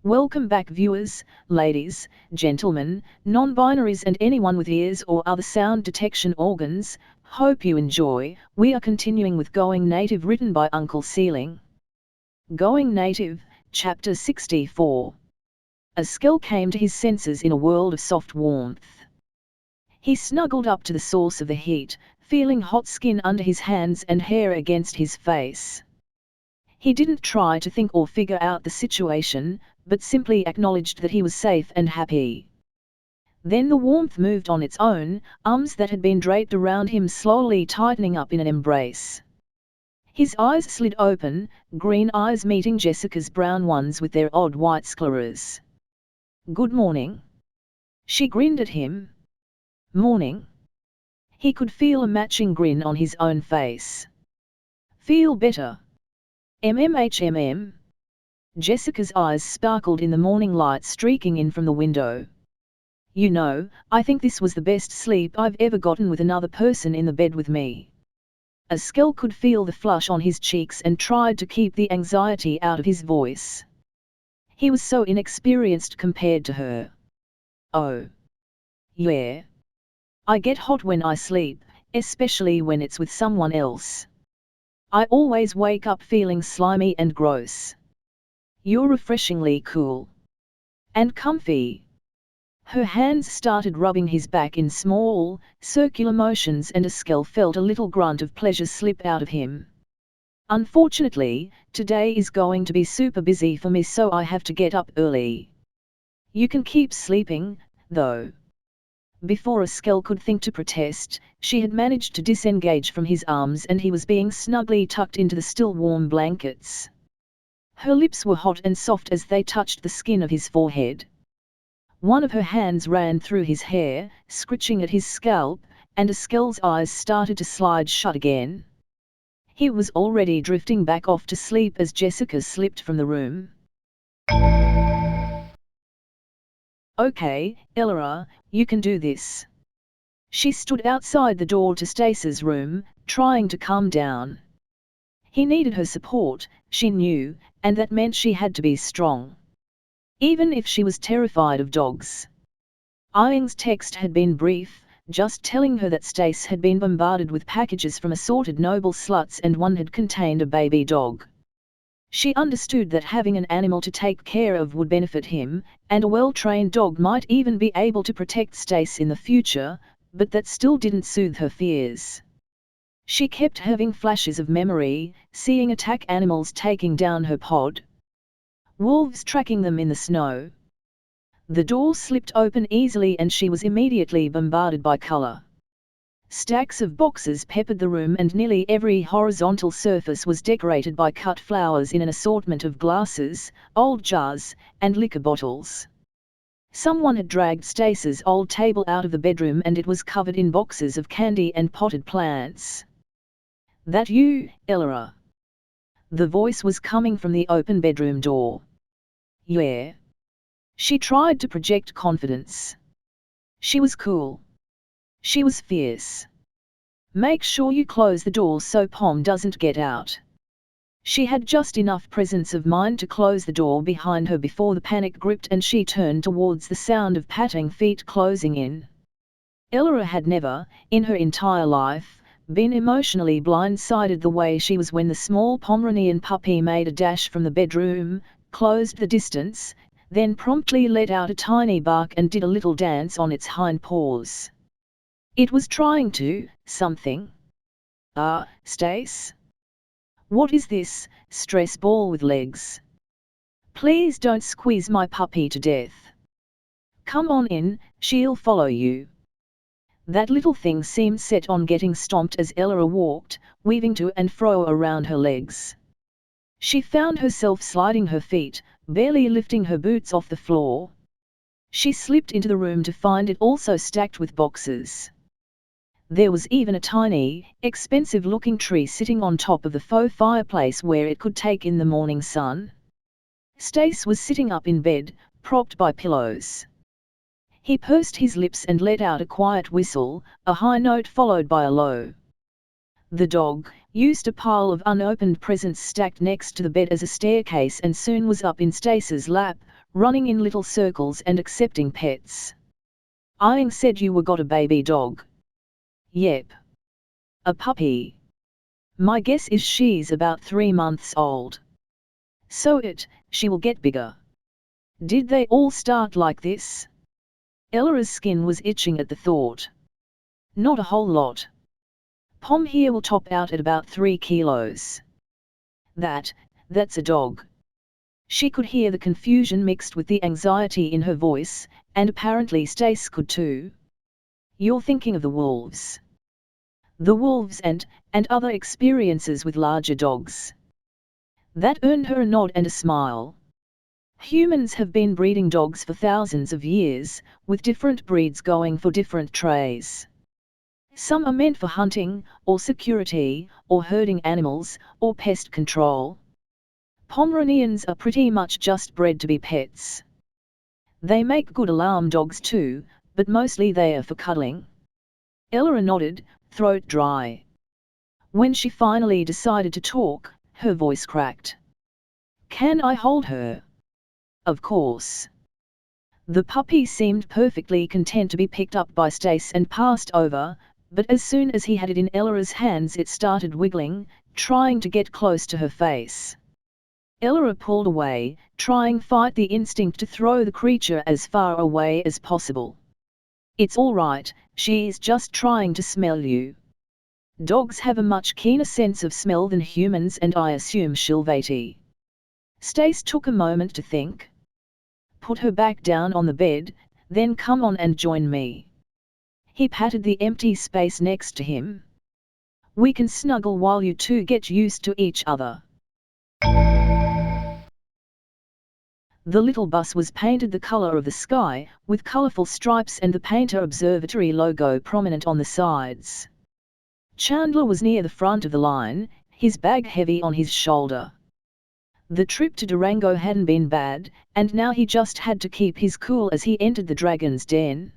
Welcome back viewers, ladies, gentlemen, non-binaries and anyone with ears or other sound detection organs. Hope you enjoy. We are continuing with Going Native, written by Uncle Sealing. Going Native, Chapter 64. A Skell came to his senses in a world of soft warmth. He snuggled up to the source of the heat, feeling hot skin under his hands and hair against his face. He didn't try to think or figure out the situation, but simply acknowledged that he was safe and happy. Then the warmth moved on its own, arms that had been draped around him slowly tightening up in an embrace. His eyes slid open, green eyes meeting Jessica's brown ones with their odd white scleras. "Good morning." She grinned at him. "Morning." He could feel a matching grin on his own face. "Feel better?" "MMHMM." Jessica's eyes sparkled in the morning light streaking in from the window. "You know, I think this was the best sleep I've ever gotten with another person in the bed with me." A Skell could feel the flush on his cheeks and tried to keep the anxiety out of his voice. He was so inexperienced compared to her. "Oh. Yeah. I get hot when I sleep, especially when it's with someone else. I always wake up feeling slimy and gross. You're refreshingly cool. And comfy." Her hands started rubbing his back in small, circular motions and a Skell felt a little grunt of pleasure slip out of him. "Unfortunately, today is going to be super busy for me, so I have to get up early. You can keep sleeping, though." Before a Skell could think to protest, she had managed to disengage from his arms and he was being snugly tucked into the still warm blankets. Her lips were hot and soft as they touched the skin of his forehead. One of her hands ran through his hair, scratching at his scalp, and a Skell's eyes started to slide shut again. He was already drifting back off to sleep as Jessica slipped from the room. "Okay, Elora, you can do this." She stood outside the door to Stace's room, trying to calm down. He needed her support, she knew, and that meant she had to be strong. Even if she was terrified of dogs. Iing's text had been brief, just telling her that Stace had been bombarded with packages from assorted noble sluts and one had contained a baby dog. She understood that having an animal to take care of would benefit him, and a well-trained dog might even be able to protect Stace in the future, but that still didn't soothe her fears. She kept having flashes of memory, seeing attack animals taking down her pod. Wolves tracking them in the snow. The door slipped open easily and she was immediately bombarded by color. Stacks of boxes peppered the room and nearly every horizontal surface was decorated by cut flowers in an assortment of glasses, old jars, and liquor bottles. Someone had dragged Stace's old table out of the bedroom and it was covered in boxes of candy and potted plants. "That you, Elora?" The voice was coming from the open bedroom door. "Yeah." She tried to project confidence. She was cool. She was fierce. "Make sure you close the door so Pom doesn't get out." She had just enough presence of mind to close the door behind her before the panic gripped and she turned towards the sound of patting feet closing in. Elora had never, in her entire life, been emotionally blindsided the way she was when the small Pomeranian puppy made a dash from the bedroom, closed the distance, then promptly let out a tiny bark and did a little dance on its hind paws. It was trying to, something. Stace? What is this, stress ball with legs? Please don't squeeze my puppy to death. Come on in, she'll follow you. That little thing seemed set on getting stomped as Elora walked, weaving to and fro around her legs. She found herself sliding her feet, barely lifting her boots off the floor. She slipped into the room to find it also stacked with boxes. There was even a tiny, expensive-looking tree sitting on top of the faux fireplace where it could take in the morning sun. Stace was sitting up in bed, propped by pillows. He pursed his lips and let out a quiet whistle, a high note followed by a low. The dog used a pile of unopened presents stacked next to the bed as a staircase and soon was up in Stace's lap, running in little circles and accepting pets. Aang said you were got a baby dog. Yep. A puppy. My guess is she's about 3 months old. So she will get bigger. Did they all start like this? Ellara's skin was itching at the thought. Not a whole lot. Pom here will top out at about 3 kilos. That's a dog. She could hear the confusion mixed with the anxiety in her voice, and apparently Stace could too. You're thinking of the wolves. The wolves and other experiences with larger dogs. That earned her a nod and a smile. Humans have been breeding dogs for thousands of years, with different breeds going for different traits. Some are meant for hunting, or security, or herding animals, or pest control. Pomeranians are pretty much just bred to be pets. They make good alarm dogs too, but mostly they are for cuddling. Ellara nodded, throat dry. When she finally decided to talk, her voice cracked. Can I hold her? Of course. The puppy seemed perfectly content to be picked up by Stace and passed over, but as soon as he had it in Ellara's hands it started wiggling, trying to get close to her face. Ellara pulled away, trying to fight the instinct to throw the creature as far away as possible. It's all right, she's just trying to smell you. Dogs have a much keener sense of smell than humans, and I assume she'll wait. Stace took a moment to think. Put her back down on the bed, then come on and join me. He patted the empty space next to him. We can snuggle while you two get used to each other. The little bus was painted the color of the sky, with colorful stripes and the Painter Observatory logo prominent on the sides. Chandler was near the front of the line, his bag heavy on his shoulder. The trip to Durango hadn't been bad, and now he just had to keep his cool as he entered the Dragon's Den.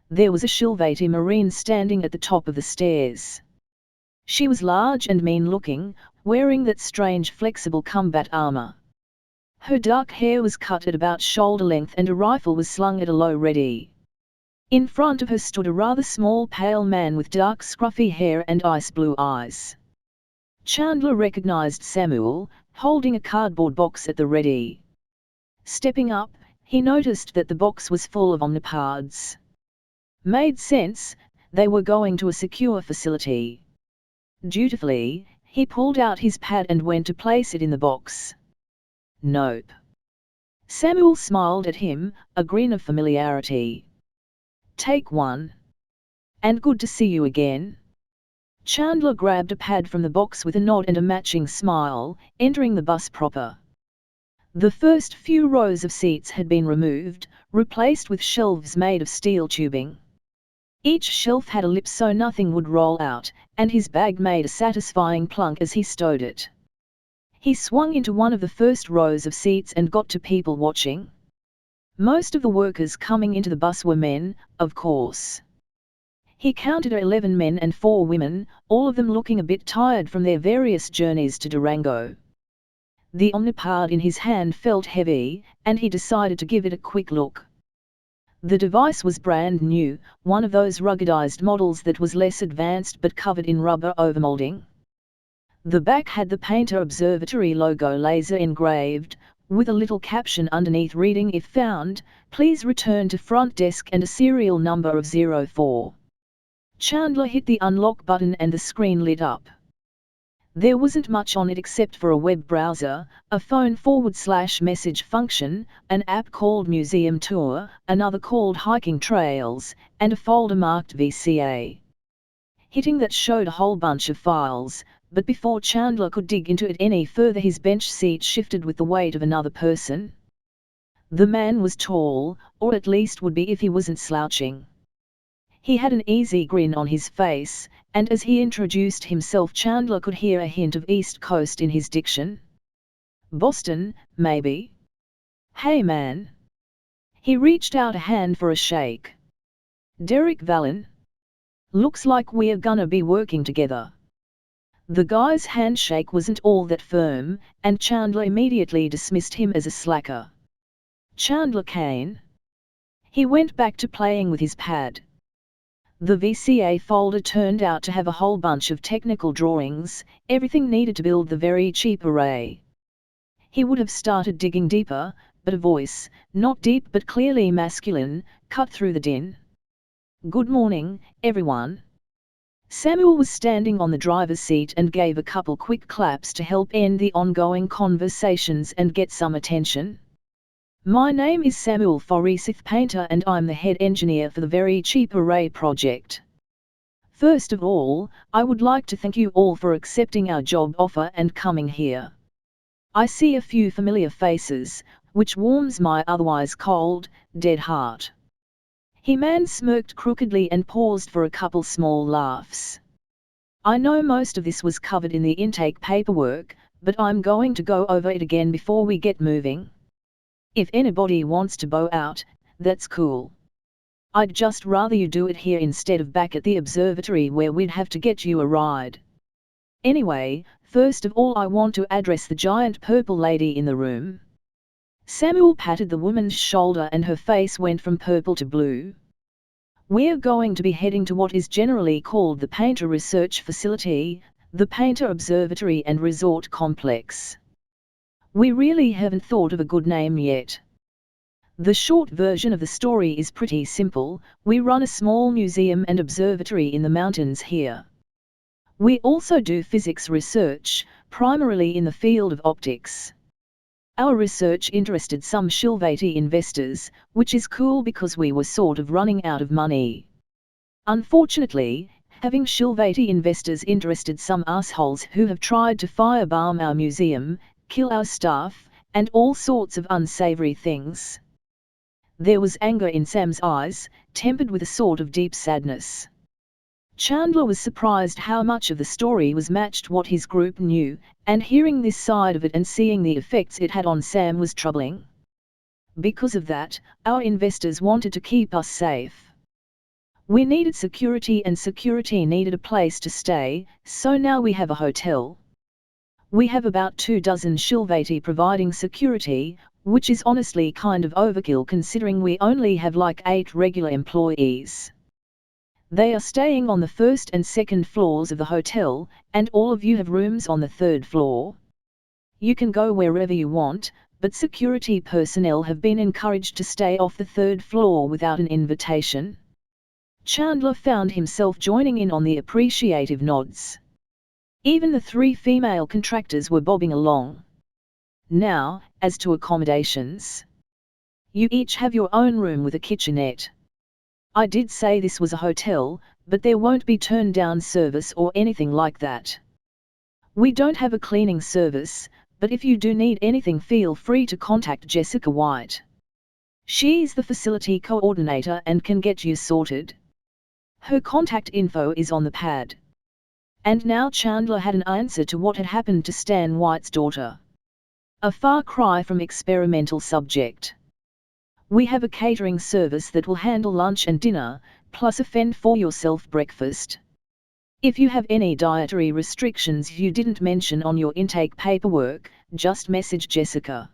There was a Shilvati Marine standing at the top of the stairs. She was large and mean-looking, wearing that strange flexible combat armor. Her dark hair was cut at about shoulder length and a rifle was slung at a low ready. In front of her stood a rather small pale man with dark scruffy hair and ice blue eyes. Chandler recognized Samuel, holding a cardboard box at the ready. Stepping up, he noticed that the box was full of omnipods. Made sense, they were going to a secure facility. Dutifully, he pulled out his pad and went to place it in the box. Nope. Samuel smiled at him, a grin of familiarity. Take one. And good to see you again. Chandler grabbed a pad from the box with a nod and a matching smile, entering the bus proper. The first few rows of seats had been removed, replaced with shelves made of steel tubing. Each shelf had a lip so nothing would roll out, and his bag made a satisfying plunk as he stowed it. He swung into one of the first rows of seats and got to people watching. Most of the workers coming into the bus were men, of course. He counted 11 men and 4 women, all of them looking a bit tired from their various journeys to Durango. The omnipod in his hand felt heavy, and he decided to give it a quick look. The device was brand new, one of those ruggedized models that was less advanced but covered in rubber overmolding. The back had the Painter Observatory logo laser engraved, with a little caption underneath reading if found, please return to front desk and a serial number of 04. Chandler hit the unlock button and the screen lit up. There wasn't much on it except for a web browser, a phone /message function, an app called Museum Tour, another called Hiking Trails, and a folder marked VCA. Hitting that showed a whole bunch of files, but before Chandler could dig into it any further his bench seat shifted with the weight of another person. The man was tall, or at least would be if he wasn't slouching. He had an easy grin on his face, and as he introduced himself Chandler could hear a hint of East Coast in his diction. Boston, maybe? Hey man! He reached out a hand for a shake. Derek Vallon? Looks like we're gonna be working together. The guy's handshake wasn't all that firm, and Chandler immediately dismissed him as a slacker. Chandler Kane. He went back to playing with his pad. The VCA folder turned out to have a whole bunch of technical drawings, everything needed to build the very cheap array. He would have started digging deeper, but a voice, not deep but clearly masculine, cut through the din. "Good morning, everyone." Samuel was standing on the driver's seat and gave a couple quick claps to help end the ongoing conversations and get some attention. "My name is Samuel Forsyth Painter and I'm the head engineer for the Very Cheap Array project. First of all, I would like to thank you all for accepting our job offer and coming here. I see a few familiar faces, which warms my otherwise cold, dead heart." He-Man smirked crookedly and paused for a couple small laughs. "I know most of this was covered in the intake paperwork, but I'm going to go over it again before we get moving. If anybody wants to bow out, that's cool. I'd just rather you do it here instead of back at the observatory where we'd have to get you a ride. Anyway, first of all I want to address the giant purple lady in the room." Samuel patted the woman's shoulder and her face went from purple to blue. "We're going to be heading to what is generally called the Painter Research Facility, the Painter Observatory and Resort Complex. We really haven't thought of a good name yet. The short version of the story is pretty simple. We run a small museum and observatory in the mountains here. We also do physics research, primarily in the field of optics. Our research interested some Shilvati investors, which is cool because we were sort of running out of money. Unfortunately, having Shilvati investors interested some assholes who have tried to firebomb our museum, kill our staff, and all sorts of unsavory things." There was anger in Sam's eyes, tempered with a sort of deep sadness. Chandler was surprised how much of the story was matched what his group knew, and hearing this side of it and seeing the effects it had on Sam was troubling. "Because of that, our investors wanted to keep us safe. We needed security and security needed a place to stay, so now we have a hotel. We have about 24 Shilvati providing security, which is honestly kind of overkill considering we only have like 8 regular employees. They are staying on the first and second floors of the hotel, and all of you have rooms on the 3rd floor. You can go wherever you want, but security personnel have been encouraged to stay off the 3rd floor without an invitation." Chandler found himself joining in on the appreciative nods. Even the 3 female contractors were bobbing along. "Now, as to accommodations. You each have your own room with a kitchenette. I did say this was a hotel, but there won't be turn-down service or anything like that. We don't have a cleaning service, but if you do need anything feel free to contact Jessica White. She's the facility coordinator and can get you sorted. Her contact info is on the pad." And now Chandler had an answer to what had happened to Stan White's daughter. A far cry from experimental subject. "We have a catering service that will handle lunch and dinner, plus a fend-for-yourself breakfast. If you have any dietary restrictions you didn't mention on your intake paperwork, just message Jessica.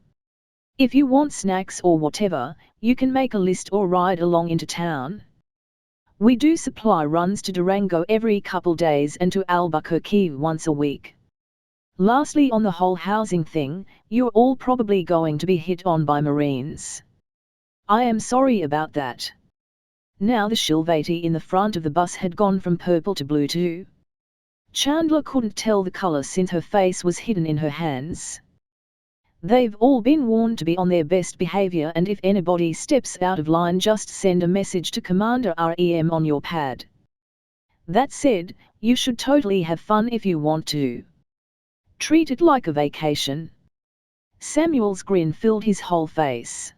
If you want snacks or whatever, you can make a list or ride along into town. We do supply runs to Durango every couple days and to Albuquerque once a week. Lastly, on the whole housing thing, you're all probably going to be hit on by Marines. I am sorry about that." Now the Shilvati in the front of the bus had gone from purple to blue too. Chandler couldn't tell the color since her face was hidden in her hands. "They've all been warned to be on their best behavior and if anybody steps out of line just send a message to Commander REM on your pad. That said, you should totally have fun if you want to. Treat it like a vacation." Samuel's grin filled his whole face.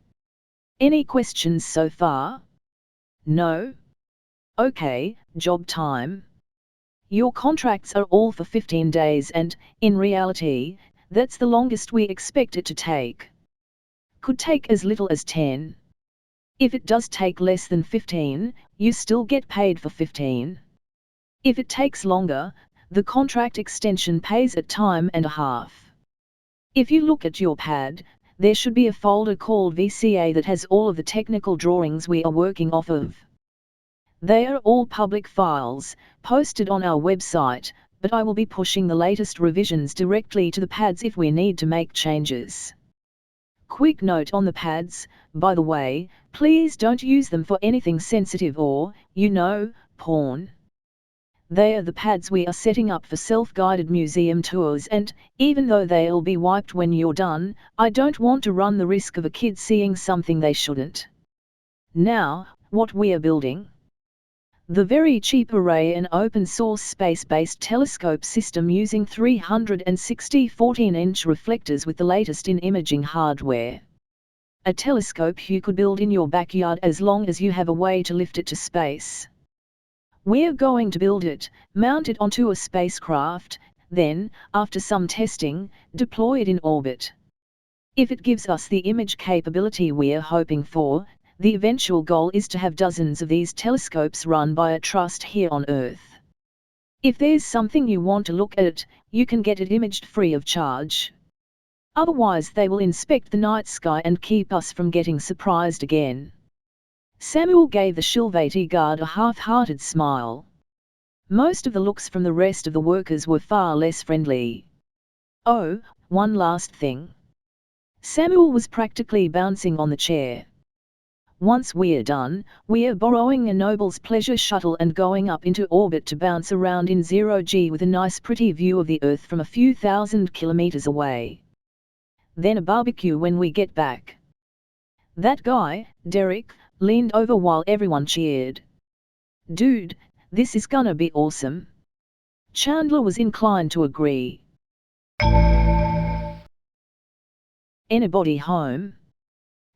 "Any questions so far? No? Okay, job time. Your contracts are all for 15 days and, in reality, that's the longest we expect it to take. Could take as little as 10. If it does take less than 15, you still get paid for 15. If it takes longer, the contract extension pays at time and a half. If you look at your pad, there should be a folder called VCA that has all of the technical drawings we are working off of. They are all public files, posted on our website, but I will be pushing the latest revisions directly to the pads if we need to make changes. Quick note on the pads, by the way, please don't use them for anything sensitive or, porn. They are the pads we are setting up for self-guided museum tours, and, even though they'll be wiped when you're done, I don't want to run the risk of a kid seeing something they shouldn't. Now, what we are building? The very cheap array and open-source space-based telescope system using 360 14-inch reflectors with the latest in imaging hardware. A telescope you could build in your backyard as long as you have a way to lift it to space. We're going to build it, mount it onto a spacecraft, then, after some testing, deploy it in orbit. If it gives us the image capability we're hoping for, the eventual goal is to have dozens of these telescopes run by a trust here on Earth. If there's something you want to look at, you can get it imaged free of charge. Otherwise they will inspect the night sky and keep us from getting surprised again. Samuel gave the Shilvati guard a half-hearted smile. Most of the looks from the rest of the workers were far less friendly. Oh, one last thing. Samuel was practically bouncing on the chair. Once we're done, we're borrowing a Noble's Pleasure shuttle and going up into orbit to bounce around in zero-G with a nice pretty view of the Earth from a few thousand kilometers away. Then a barbecue when we get back. That guy, Derek, leaned over while everyone cheered. Dude, this is gonna be awesome. Chandler was inclined to agree. Anybody home?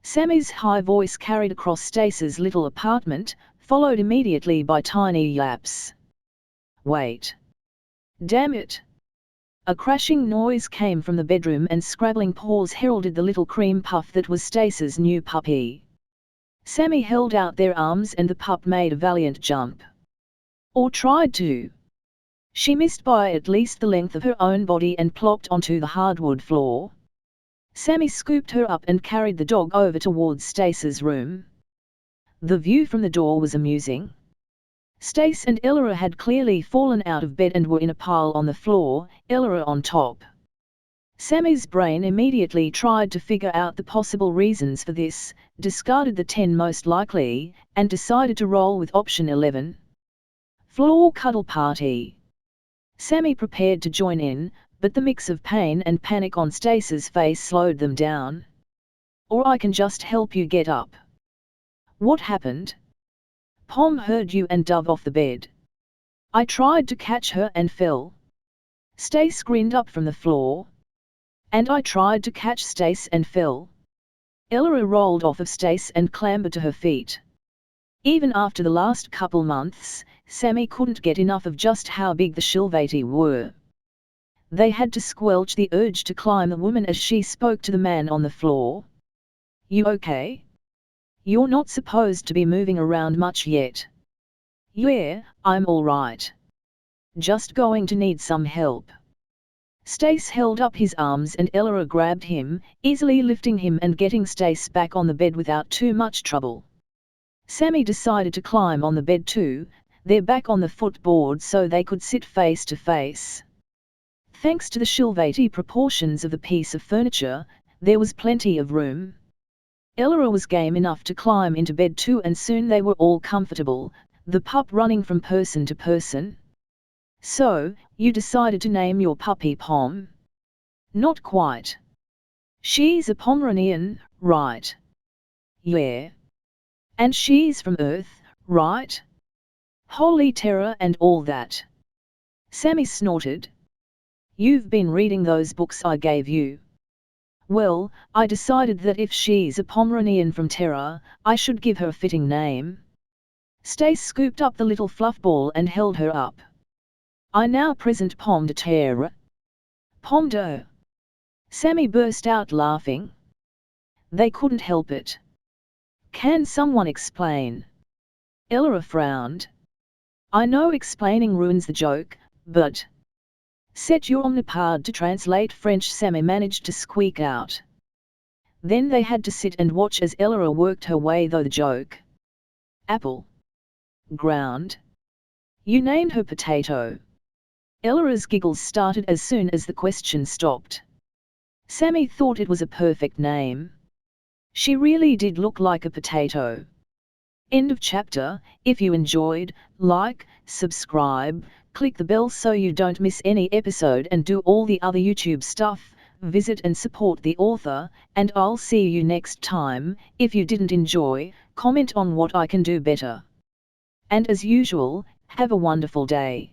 Sammy's high voice carried across Stace's little apartment, followed immediately by tiny yaps. Wait. Damn it. A crashing noise came from the bedroom and scrabbling paws heralded the little cream puff that was Stace's new puppy. Sammy held out their arms and the pup made a valiant jump. Or tried to. She missed by at least the length of her own body and plopped onto the hardwood floor. Sammy scooped her up and carried the dog over towards Stace's room. The view from the door was amusing. Stace and Elora had clearly fallen out of bed and were in a pile on the floor, Elora on top. Sammy's brain immediately tried to figure out the possible reasons for this, discarded the 10 most likely, and decided to roll with option 11. Floor cuddle party. Sammy prepared to join in, but the mix of pain and panic on Stace's face slowed them down. Or I can just help you get up. What happened? Pom heard you and dove off the bed. I tried to catch her and fell. Stace grinned up from the floor. And I tried to catch Stace and fell. Elora rolled off of Stace and clambered to her feet. Even after the last couple months, Sammy couldn't get enough of just how big the Shilvati were. They had to squelch the urge to climb the woman as she spoke to the man on the floor. You okay? You're not supposed to be moving around much yet. Yeah, I'm all right. Just going to need some help. Stace held up his arms and Elora grabbed him, easily lifting him and getting Stace back on the bed without too much trouble. Sammy decided to climb on the bed too, their back on the footboard so they could sit face to face. Thanks to the Shilvati proportions of the piece of furniture, there was plenty of room. Elora was game enough to climb into bed too and soon they were all comfortable, the pup running from person to person. So, you decided to name your puppy Pom? Not quite. She's a Pomeranian, right? Yeah. And she's from Earth, right? Holy terror and all that. Sammy snorted. You've been reading those books I gave you. Well, I decided that if she's a Pomeranian from Terra, I should give her a fitting name. Stace scooped up the little fluff ball and held her up. I now present Pom de Terra. Pom de. Sammy burst out laughing. They couldn't help it. Can someone explain? Elora frowned. I know explaining ruins the joke, but... Set your omnipard to translate French, Sammy managed to squeak out. Then they had to sit and watch as Ella worked her way through the joke. Apple. Ground. You named her Potato. Ella's giggles started as soon as the question stopped. Sammy thought it was a perfect name. She really did look like a potato. End of chapter. If you enjoyed, like, subscribe, click the bell so you don't miss any episode and do all the other YouTube stuff. Visit and support the author, and I'll see you next time. If you didn't enjoy, comment on what I can do better. And as usual, have a wonderful day.